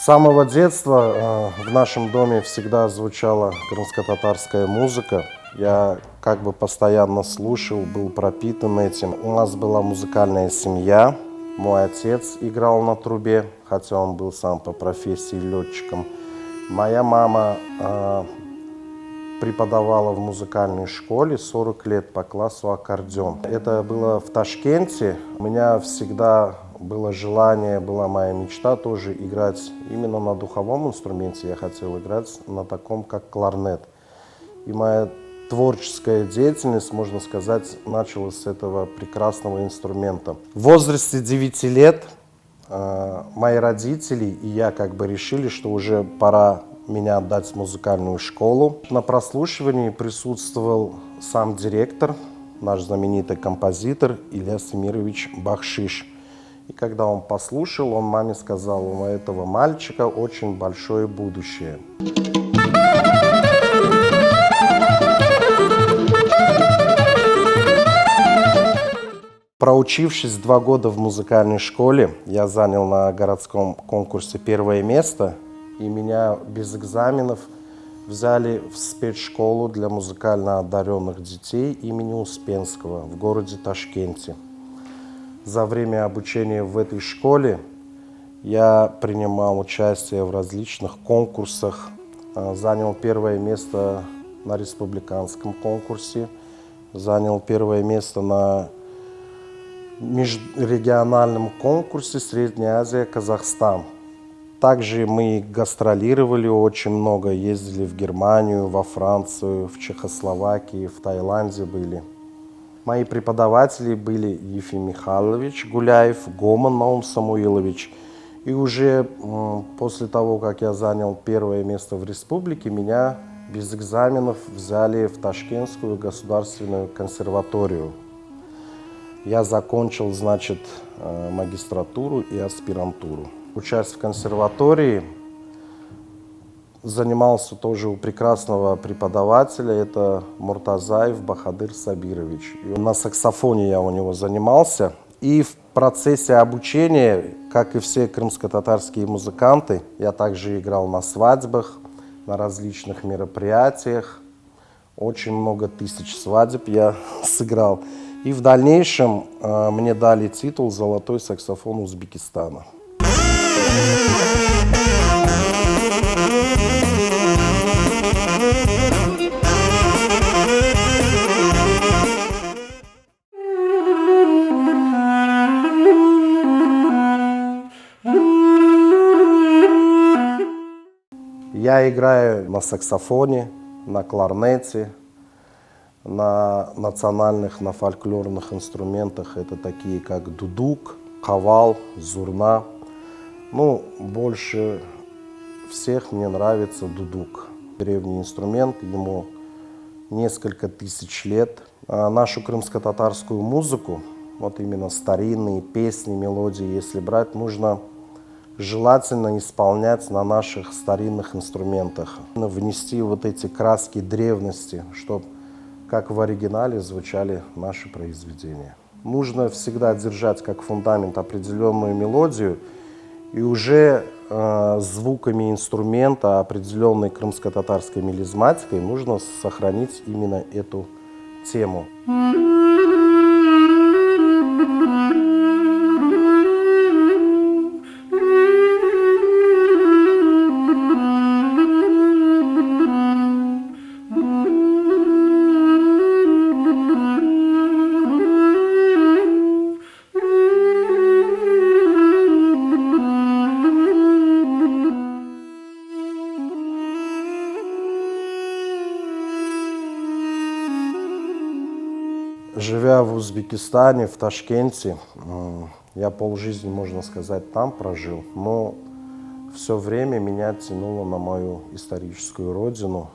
С самого детства в нашем доме всегда звучала крымско-татарская музыка. Я как бы постоянно слушал, был пропитан этим. У нас была музыкальная семья. Мой отец играл на трубе, хотя он был сам по профессии летчиком. Моя мама преподавала в музыкальной школе 40 лет по классу аккордеон. Это было в Ташкенте. У меня всегда было желание, была моя мечта тоже играть именно на духовом инструменте. Я хотел играть на таком, как кларнет. И моя творческая деятельность, можно сказать, началась с этого прекрасного инструмента. В возрасте 9 лет мои родители и я как бы решили, что уже пора меня отдать в музыкальную школу. На прослушивании присутствовал сам директор, наш знаменитый композитор Ильяс Эмирович Бахшиш. И когда он послушал, он маме сказал: у этого мальчика очень большое будущее. Проучившись 2 года в музыкальной школе, я занял на городском конкурсе 1 место, и меня без экзаменов взяли в спецшколу для музыкально одаренных детей имени Успенского в городе Ташкенте. За время обучения в этой школе я принимал участие в различных конкурсах, занял 1 место на республиканском конкурсе, занял 1 место на межрегиональном конкурсе Средняя Азия, Казахстан. Также мы гастролировали очень много, ездили в Германию, во Францию, в Чехословакии, в Таиланде были. Мои преподаватели были Ефим Михайлович Гуляев, Гоман Наум Самуилович. И уже после того, как я занял 1 место в республике, меня без экзаменов взяли в Ташкентскую государственную консерваторию. Я закончил, значит, магистратуру и аспирантуру. Учась в консерватории, занимался тоже у прекрасного преподавателя, это Муртазаев Бахадыр Сабирович. И на саксофоне я у него занимался. И в процессе обучения, как и все крымско-татарские музыканты, я также играл на свадьбах, на различных мероприятиях. Очень много тысяч свадеб я сыграл. И в дальнейшем мне дали титул «Золотой саксофон Узбекистана». Я играю на саксофоне, на кларнете, на национальных, на фольклорных инструментах. Это такие, как дудук, кавал, зурна. Ну, больше всех мне нравится дудук. Древний инструмент, ему несколько тысяч лет. А нашу крымско-татарскую музыку, вот именно старинные песни, мелодии, если брать, нужно желательно исполнять на наших старинных инструментах. Внести вот эти краски древности, чтобы как в оригинале звучали наши произведения. Нужно всегда держать как фундамент определенную мелодию, и уже звуками инструмента, определенной крымско-татарской мелизматикой нужно сохранить именно эту тему. Живя в Узбекистане, в Ташкенте, я полжизни, можно сказать, там прожил, но все время меня тянуло на мою историческую родину,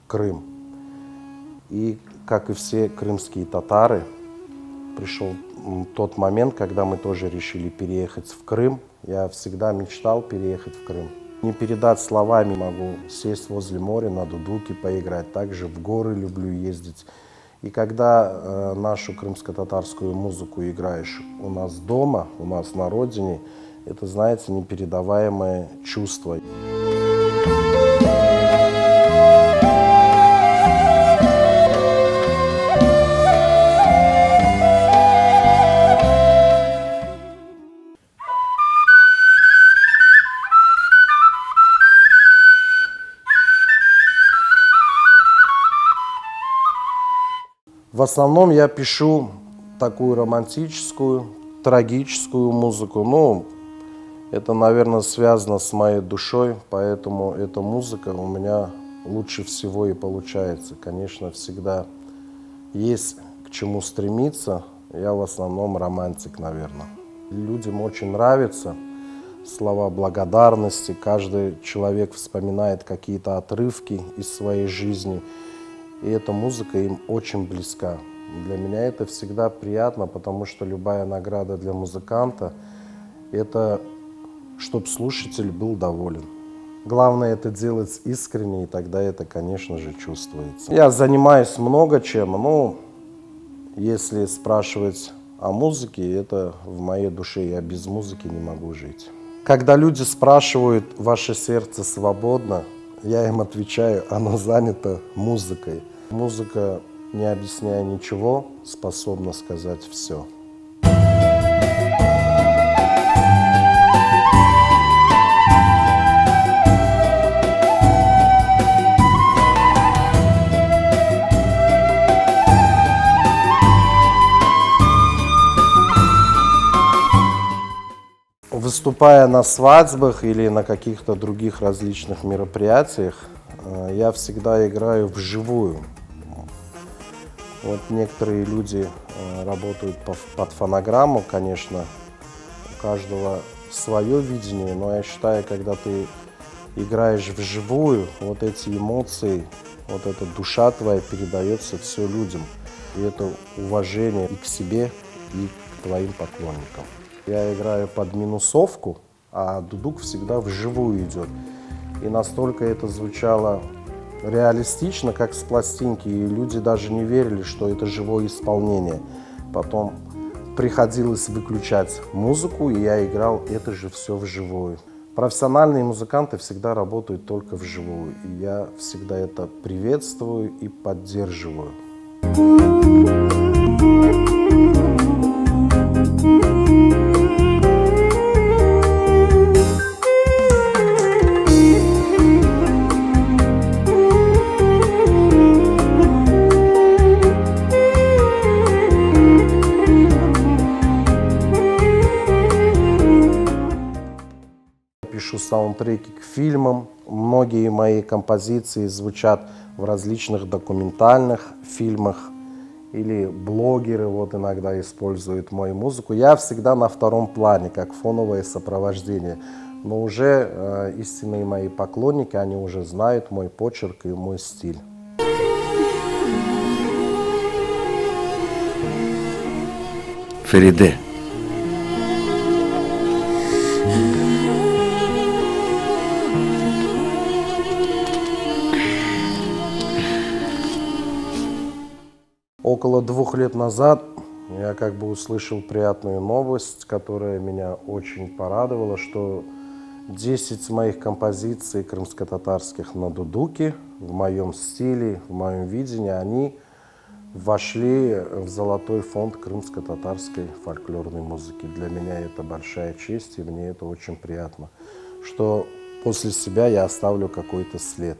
Крым. И, как и все крымские татары, пришел тот момент, когда мы тоже решили переехать в Крым. Я всегда мечтал переехать в Крым. Не передать словами, могу сесть возле моря, на дудуке поиграть, также в горы люблю ездить. И когда нашу крымско-татарскую музыку играешь у нас дома, у нас на родине, Это, знаете, непередаваемое чувство. В основном я пишу такую романтическую, трагическую музыку. Ну, это, наверное, связано с моей душой, поэтому эта музыка у меня лучше всего и получается. Конечно, всегда есть к чему стремиться. Я в основном романтик, наверное. Людям очень нравятся слова благодарности. Каждый человек вспоминает какие-то отрывки из своей жизни. И эта музыка им очень близка. Для меня это всегда приятно, потому что любая награда для музыканта – это чтобы слушатель был доволен. Главное это делать искренне, и тогда это, конечно же, чувствуется. Я занимаюсь много чем, но если спрашивать о музыке, это в моей душе, я без музыки не могу жить. Когда люди спрашивают, ваше сердце свободно, я им отвечаю, оно занято музыкой. Музыка, не объясняя ничего, способна сказать все. Выступая на свадьбах или на каких-то других различных мероприятиях, я всегда играю вживую. Вот некоторые люди работают под фонограмму, конечно, у каждого свое видение, но я считаю, когда ты играешь вживую, вот эти эмоции, вот эта душа твоя передается все людям. И это уважение и к себе, и к твоим поклонникам. Я играю под минусовку, а дудук всегда вживую идет. И настолько это звучало реалистично, как с пластинки, и люди даже не верили, что это живое исполнение. Потом приходилось выключать музыку, и я играл это же все вживую. Профессиональные музыканты всегда работают только вживую, и я всегда это приветствую и поддерживаю. Пишу саундтреки к фильмам. Многие мои композиции звучат в различных документальных фильмах. Или блогеры вот иногда используют мою музыку. Я всегда на втором плане, как фоновое сопровождение. Но уже истинные мои поклонники, они уже знают мой почерк и мой стиль. Фериде. Около 2 лет назад я как бы услышал приятную новость, которая меня очень порадовала, что 10 моих композиций крымско-татарских на дудуке в моем стиле, в моем видении, они вошли в золотой фонд крымско-татарской фольклорной музыки. Для меня это большая честь, и мне это очень приятно, что после себя я оставлю какой-то след.